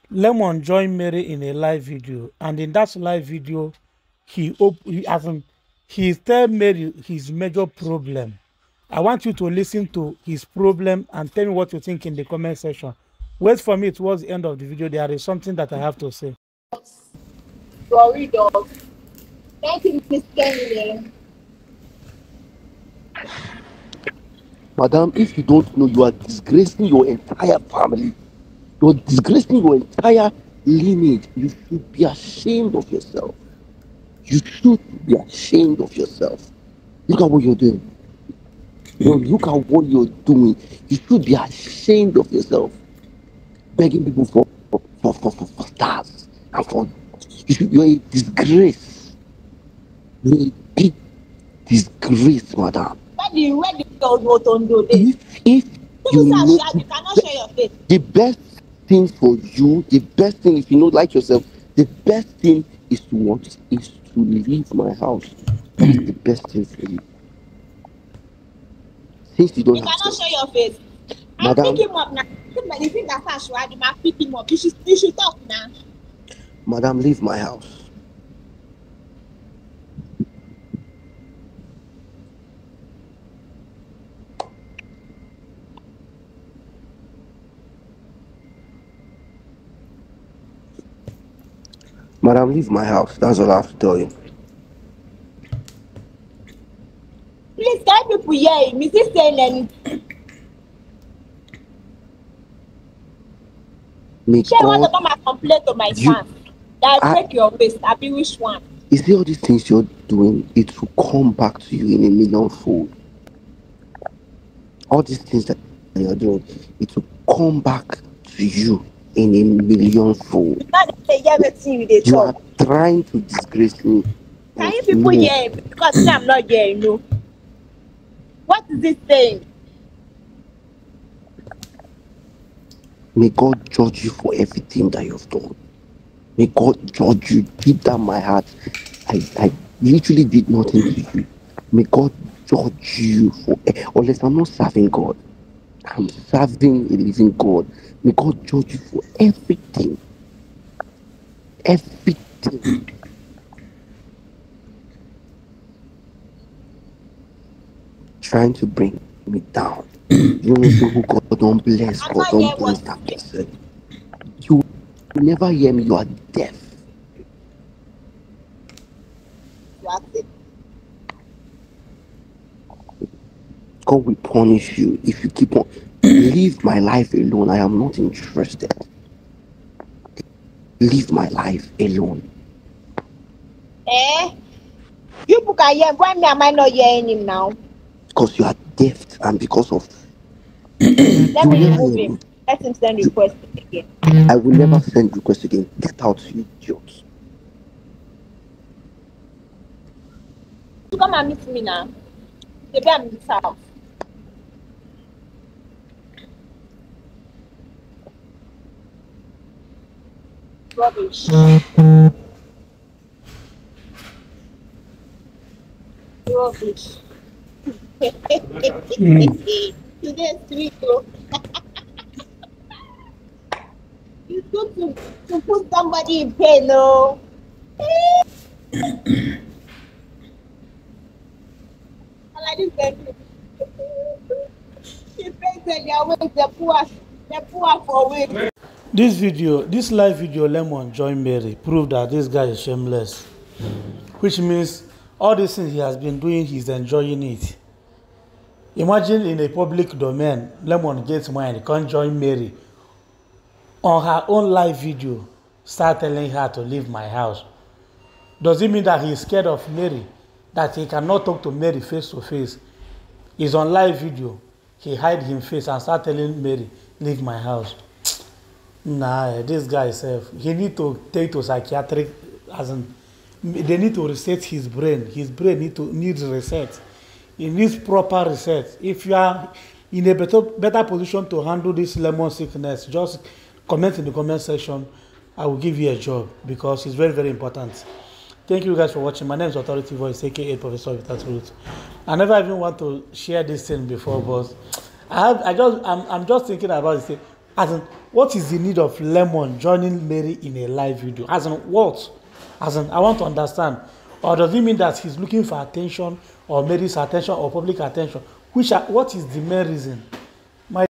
Lemon joined Mary in a live video, and in that live video, he tell Mary his major problem. I want you to listen to his problem and tell me what you think in the comment section. Wait for me towards the end of the video. There is something that I have to say. Glory dog. Thank you, Miss Kenny. Madam, if you don't know, you are disgracing your entire family. You're disgracing your entire lineage. You should be ashamed of yourself. You should be ashamed of yourself. Look at what you're doing. Look at what you're doing. You should be ashamed of yourself. Begging people for stars and for you're a disgrace. You're a big disgrace, madam. Where the girls vote on do this? If you know, you cannot share your face. The best thing for you, the best thing if you know like yourself, the best thing is to leave my house. That is the best thing for you. Since you don't have cannot share your face. Madam, I'll pick him up now. You think that's how I'll pick him up. You should talk now. Madam, leave my house. Madam, leave my house. That's all I have to tell you. Please, can people hear him? Is he saying anything? She want to come and complain to my fans. That I take your waist. I be which one? You see all these things you're doing, it will come back to you in a millionfold. All these things that you're doing, it will come back to you in a millionfold. You are trying to disgrace me. Can you people hear him? Because I'm not hearing you. What is this saying? May God judge you for everything that you've done. May God judge you deep down my heart. I literally did nothing to you. May God judge you for, unless I'm not serving God. I'm serving a living God. May God judge you for everything. Everything. Trying to bring me down. You know who God don't bless, God don't bless that person. You will never hear me, you are deaf. God will punish you if you keep on. Leave my life alone. I am not interested. Leave my life alone. You book a year. Why am I not hearing him now? Because you are deaf and because of. Let me remove him. Let him send request again. I will never send request again. Get out, you idiot. You come and meet me now. Maybe I'm in this house. Rubbish. Rubbish. Today's sweet though. It's good to put somebody in pain, no? This live video, Lemon joined Mary, proved that this guy is shameless, which means all these things he has been doing, he's enjoying it. Imagine in a public domain, Lemon gets money, can't join Mary on her own live video, start telling her to leave my house. Does it mean that he is scared of Mary, that he cannot talk to Mary face to face? He's on live video, he hide his face and start telling Mary, leave my house. Nah, this guy he need to take to psychiatric, as in, they need to reset his brain. His brain needs reset. It needs proper reset. If you are in a better position to handle this lemon sickness, just comment in the comment section. I will give you a job because it's very, very important. Thank you guys for watching. My name is Authority Voice, aka Professor Without Root. I never even want to share this thing before, but I'm just thinking about this thing. As in, what is the need of Lemon joining Mary in a live video? As in what? As in, I want to understand. Or does it mean that he's looking for attention, or Mary's attention, or public attention? What is the main reason?